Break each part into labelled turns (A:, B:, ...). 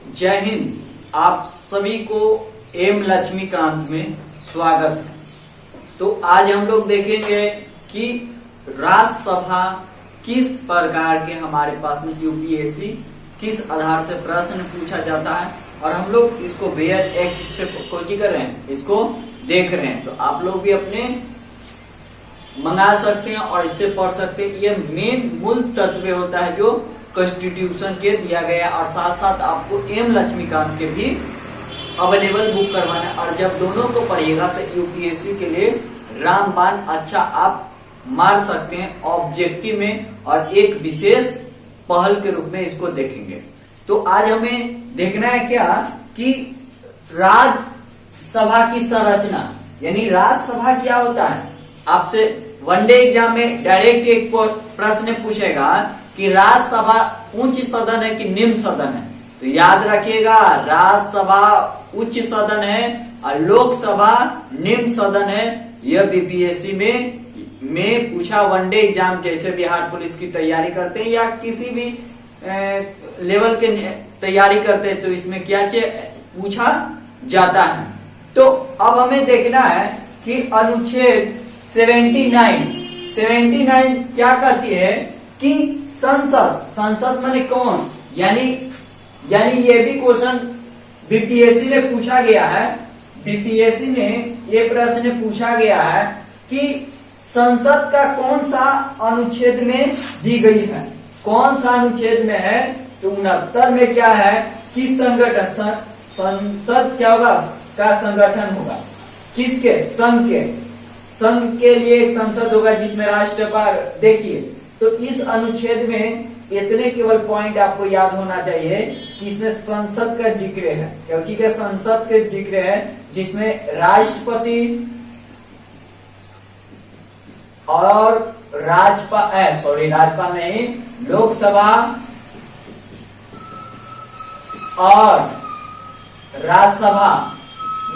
A: जय हिंद। आप सभी को एम लक्ष्मीकांत में स्वागत है। तो आज हम लोग देखेंगे कि राज्यसभा किस प्रकार के हमारे पास में यूपीएससी किस आधार से प्रश्न पूछा जाता है और हम लोग इसको बेयर एक्ट से कोची कर रहे हैं, इसको देख रहे हैं। तो आप लोग भी अपने मंगा सकते हैं और इससे पढ़ सकते हैं। ये मेन मूल तत्व होता है जो कॉन्स्टिट्यूशन के दिया गया, और साथ साथ आपको एम लक्ष्मीकांत के भी अवेलेबल बुक करवाना है। और जब दोनों को पढ़िएगा तो यूपीएससी के लिए रामबाण अच्छा आप मार सकते हैं ऑब्जेक्टिव में, और एक विशेष पहल के रूप में इसको देखेंगे। तो आज हमें देखना है क्या कि राज्यसभा की संरचना, यानी राज्यसभा क्या होता है। आपसे वनडे एग्जाम में डायरेक्ट एक प्रश्न पूछेगा कि राज्यसभा उच्च सदन है कि निम्न सदन है। तो याद रखिएगा, राज्यसभा उच्च सदन है और लोकसभा निम्न सदन है। यह बीपीएससी में पूछा वनडे एग्जाम, जैसे बिहार पुलिस की तैयारी करते हैं या किसी भी लेवल के तैयारी करते हैं, तो इसमें क्या पूछा जाता है। तो अब हमें देखना है कि अनुच्छेद 79 क्या कहती है कि संसद माने कौन, यानी ये भी क्वेश्चन बीपीएससी में पूछा गया है। बीपीएससी में ये प्रश्न पूछा गया है कि संसद का कौन सा अनुच्छेद में दी गई है, कौन सा अनुच्छेद में है। तो 69 में क्या है कि संगठन, संसद क्या होगा का संगठन होगा, किसके, संघ के लिए एक संसद होगा जिसमें राष्ट्रपति। देखिए, तो इस अनुच्छेद में इतने केवल पॉइंट आपको याद होना चाहिए कि इसमें संसद का जिक्र है, क्योंकि क्या संसद के जिक्र है जिसमें राष्ट्रपति और राज्यपाल नहीं, लोकसभा और राज्यसभा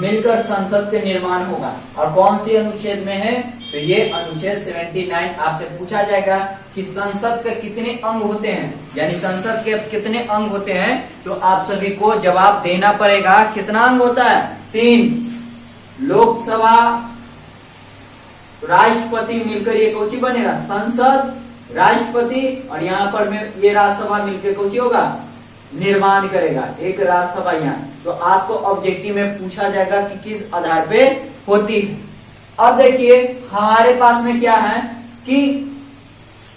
A: मिलकर संसद के निर्माण होगा। और कौन सी अनुच्छेद में है, तो ये अनुच्छेद 79 आपसे पूछा जाएगा कि संसद के कितने अंग होते हैं, यानी संसद के कितने अंग होते हैं। तो आप सभी को जवाब देना पड़ेगा। कितना अंग होता है, 3। लोकसभा राष्ट्रपति मिलकर ये कोची बनेगा, संसद राष्ट्रपति, और यहाँ पर में ये राज्यसभा मिलकर कोची होगा, निर्माण करेगा एक राज्यसभा यहाँ। तो आपको ऑब्जेक्टिव में पूछा जाएगा कि किस आधार पे होती है। अब देखिए हमारे पास में क्या है कि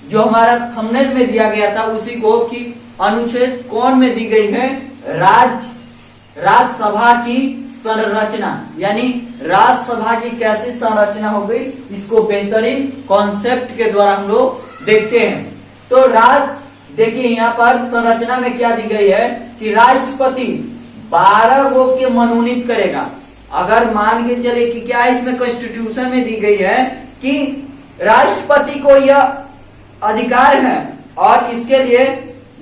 A: जो हमारा थंबनेल में दिया गया था उसी को, कि अनुच्छेद कौन में दी गई है, राज्यसभा की संरचना, यानी राज्यसभा की कैसी संरचना हो गई, इसको बेहतरीन कॉन्सेप्ट के द्वारा हम लोग देखते हैं। तो देखिए यहाँ पर संरचना में क्या दी गई है कि राष्ट्रपति 12 को के मनोनीत करेगा। अगर मान के चले कि क्या इसमें कॉन्स्टिट्यूशन में दी गई है कि राष्ट्रपति को यह अधिकार है, और इसके लिए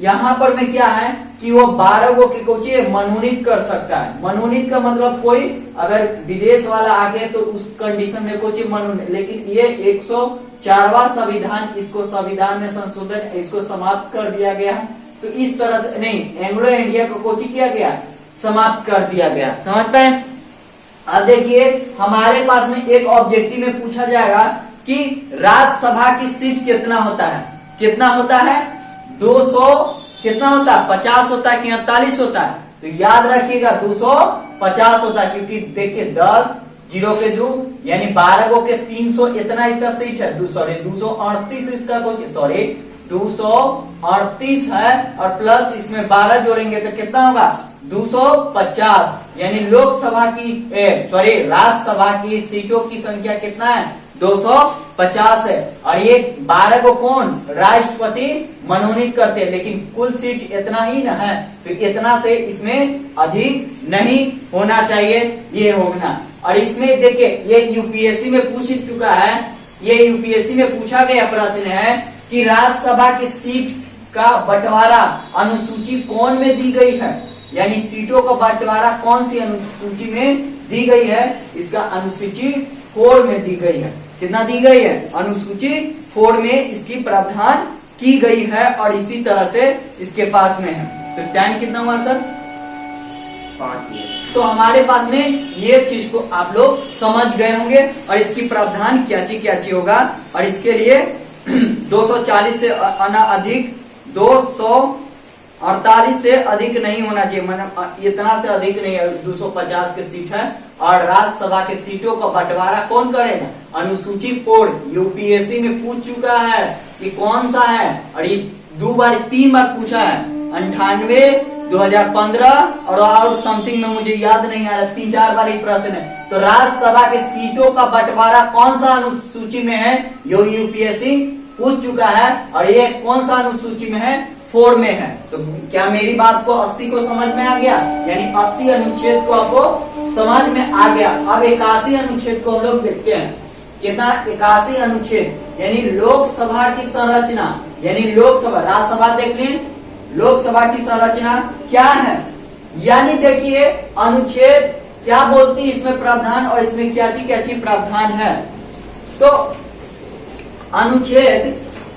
A: यहाँ पर में क्या है कि वो 12 को के मनोनीत कर सकता है। मनोनीत का मतलब कोई अगर विदेश वाला आ गया तो उस कंडीशन में कोई मनोनीत, लेकिन ये 104वां संविधान, इसको संविधान में संशोधन, इसको समाप्त कर दिया गया है। तो इस तरह से नहीं, एंग्लो इंडिया को कोची किया गया, समाप्त कर दिया गया। समझ पाए। अब देखिए हमारे पास में एक ऑब्जेक्टिव में पूछा जाएगा कि राज्यसभा की सीट कितना होता है, 200 कितना होता है, 50 होता है कि 48 होता है। तो याद रखिएगा 250 होता है, क्योंकि देखिए 10 0 के 2 यानी 12 को के 300 इतना इसका सीट है, 238 इसका 238 है, और प्लस इसमें 12 जोड़ेंगे तो कितना होगा, 250। यानी लोकसभा की राज्यसभा की सीटों की संख्या कितना है, 250 है। और ये 12 को कौन, राष्ट्रपति मनोनीत करते हैं, लेकिन कुल सीट इतना ही ना है, तो इतना से इसमें अधिक नहीं होना चाहिए, ये होना। और इसमें देखिए ये यूपीएससी में पूछ चुका है, ये यूपीएससी में पूछा गया प्रश्न है कि राज्यसभा की सीट का बंटवारा अनुसूची कौन में दी गई है, यानी सीटों का बंटवारा कौन सी अनुसूची में दी गई है। इसका अनुसूची 4 में दी गई है। कितना दी गई है, अनुसूची 4 में इसकी प्रावधान की गई है, और इसी तरह से इसके पास में है। तो टाइम कितना हुआ सर,
B: 5 ईयर।
A: तो हमारे पास में ये चीज को आप लोग समझ गए होंगे और इसकी प्रावधान क्या चीज होगा। और इसके लिए 240 से अधिक 248 से अधिक नहीं होना चाहिए, मतलब इतना से अधिक नहीं है। 250 के सीट है और राज्यसभा के सीटों का बंटवारा कौन करेगा? अनुसूची पोर्ड। यूपीएससी में पूछ चुका है कि कौन सा है, और ये 3 बार पूछा है। 98, 2015 और समथिंग में मुझे याद नहीं आ रहा, 3-4 बार ही प्रश्न है। तो राज्यसभा के सीटों का बंटवारा कौन सा अनुसूची में है? यो यूपीएससी पूछ चुका है। और ये कौन सा अनुसूची में है? 4 में है। तो क्या मेरी बात को 80 को समझ में आ गया? यानी 80 अनुच्छेद को आपको समझ में आ गया। अब 81 अनुच्छेद को हम लोग देखते हैं। कितना? 81 अनुच्छेद यानी लोकसभा की संरचना, यानी लोकसभा, राज्यसभा देख लें, लोकसभा की संरचना क्या है। यानी देखिए अनुच्छेद क्या बोलती है, इसमें प्रावधान और इसमें क्या चीज प्रावधान है। तो अनुच्छेद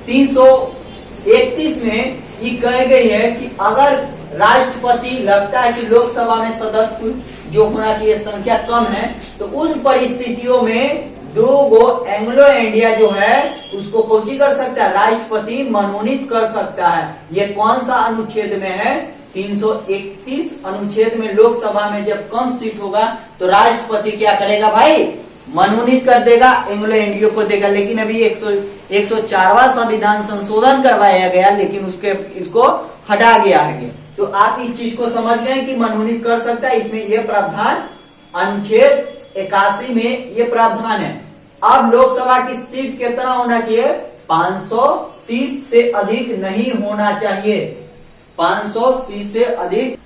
A: 331 में ये कह गई है कि अगर राष्ट्रपति लगता है कि लोकसभा में सदस्य जो होना चाहिए संख्या कम है, तो उन परिस्थितियों में 2 एंग्लो इंडिया जो है उसको कौन कर सकता है? राष्ट्रपति मनोनीत कर सकता है। ये कौन सा अनुच्छेद में है? 331 अनुच्छेद में लोकसभा में जब कम सीट होगा तो राष्ट्रपति क्या करेगा भाई? मनोनीत कर देगा, एंग्लो इंडिया को देगा। लेकिन अभी 104वां संविधान संशोधन करवाया गया, लेकिन इसको हटा गया है। तो आप इस चीज को समझ गए कि मनोनीत कर सकता है, इसमें यह प्रावधान अनुच्छेद 81 में ये प्रावधान है। अब लोकसभा की सीट कितना होना चाहिए? 530 से अधिक नहीं होना चाहिए। 530 से अधिक।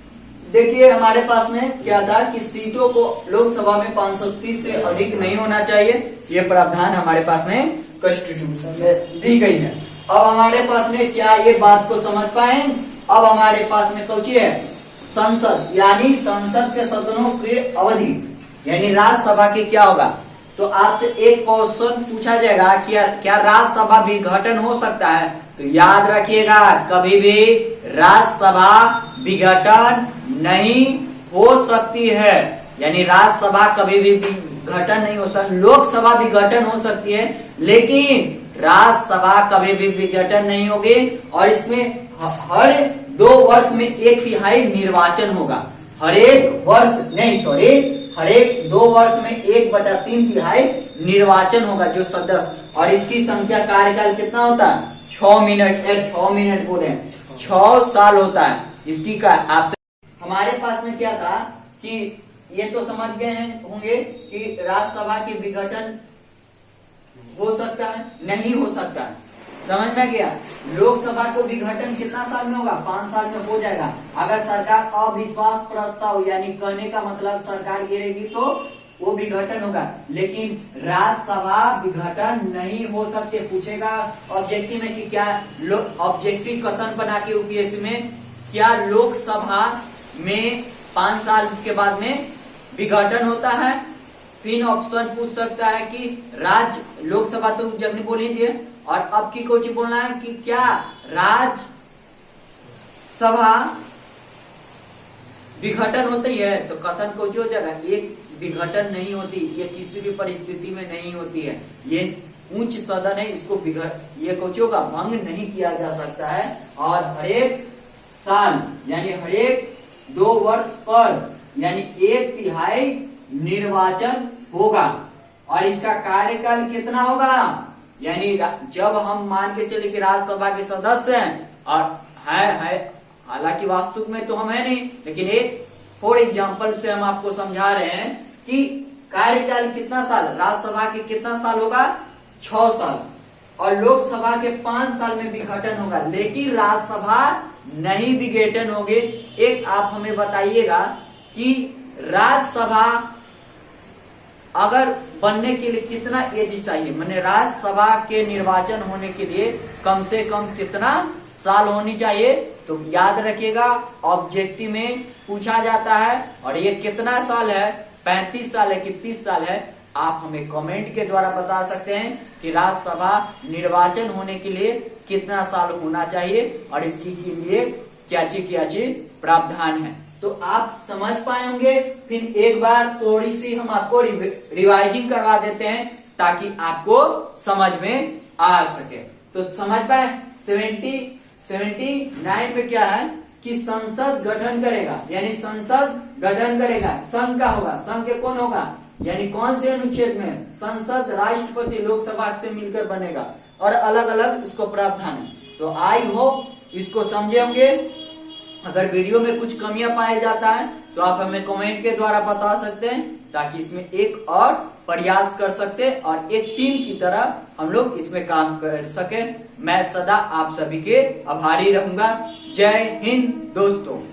A: देखिए हमारे पास में क्या था कि सीटों को लोकसभा में 530 से अधिक नहीं होना चाहिए। ये प्रावधान हमारे पास में कॉन्स्टिट्यूशन में दी गई है। अब हमारे पास में क्या ये बात को समझ पाए? अब हमारे पास में कौन है? संसद, यानी संसद के सदनों की अवधि, यानी राज्यसभा की क्या होगा। तो आपसे एक क्वेश्चन पूछा जाएगा कि क्या राज्यसभा विघटन हो सकता है? तो याद रखिएगा कभी भी राज्यसभा विघटन नहीं हो सकती है। यानी राज्यसभा कभी भी विघटन नहीं हो सकती। लोकसभा विघटन हो सकती है लेकिन राज्यसभा कभी भी विघटन नहीं होगी। और इसमें हर 2 वर्ष में 1/3 निर्वाचन होगा। हर एक वर्ष नहीं, हर एक 2 वर्ष में 1/3 निर्वाचन होगा जो सदस्य। और इसकी संख्या कार्यकाल कितना होता है? 6 मिनट। 6 मिनट बोले 6 साल होता है इसकी का। आपसे हमारे पास में क्या था कि ये तो समझ गए हैं होंगे कि राज्यसभा की विघटन हो सकता है, नहीं हो सकता है। समझ में गया? लोकसभा को विघटन कितना साल में होगा? 5 साल में हो जाएगा। अगर सरकार अविश्वास प्रस्ताव, यानी कहने का मतलब सरकार गिरेगी तो वो विघटन होगा। लेकिन राज्यसभा विघटन नहीं हो सकते। पूछेगा ऑब्जेक्टिव में कि क्या ऑब्जेक्टिव कथन बना के यूपीएससी में, क्या लोकसभा में 5 साल के बाद में विघटन होता है? 3 ऑप्शन पूछ सकता है कि राज्य लोकसभा तो जगनी बोल ही दिए, और अब की कोई बोलना है कि क्या राज्यसभा विघटन होती है? तो कथन को जो जगह एक विघटन नहीं होती, ये किसी भी परिस्थिति में नहीं होती है। ये उच्च सदन है, इसको ये कोचों का भंग नहीं किया जा सकता है। और हरेक साल यानी हरेक 2 वर्ष पर यानी 1/3 निर्वाचन होगा। और इसका कार्यकाल कितना होगा? यानी जब हम मान के चले कि राज्यसभा के सदस्य हैं और है हालांकि वास्तविक में तो हम है नहीं, लेकिन एक फॉर एग्जाम्पल से हम आपको समझा रहे हैं कि कार्यकाल कितना साल, राज्यसभा के कितना साल होगा? 6 साल। और लोकसभा के 5 साल में विघटन होगा, लेकिन राज्यसभा नहीं विघटन होगी। एक आप हमें बताइएगा कि राज्यसभा अगर बनने के लिए कितना एज चाहिए, माने राज्यसभा के निर्वाचन होने के लिए कम से कम कितना साल होनी चाहिए? तो याद रखिएगा ऑब्जेक्टिव में पूछा जाता है। और ये कितना साल है? 35 साल है कि 30 साल है? आप हमें कमेंट के द्वारा बता सकते हैं कि राज्यसभा निर्वाचन होने के लिए कितना साल होना चाहिए और इसकी के लिए क्या चीज प्रावधान है। तो आप समझ पाए होंगे। फिर एक बार थोड़ी सी हम आपको रिवाइजिंग करवा देते हैं ताकि आपको समझ में आ सके। तो समझ पाए 79 में क्या है कि संसद गठन करेगा, यानी संसद गठन करेगा, संघ का होगा, संघ के कौन होगा, यानी कौन से अनुच्छेद में, संसद राष्ट्रपति लोकसभा से मिलकर बनेगा और अलग अलग इसको प्रावधान है। तो आई होप इसको समझे होंगे। अगर वीडियो में कुछ कमियां पाया जाता है तो आप हमें कमेंट के द्वारा बता सकते हैं ताकि इसमें एक और प्रयास कर सकते और एक टीम की तरह हम लोग इसमें काम कर सके। मैं सदा आप सभी के आभारी रहूंगा। जय हिंद दोस्तों।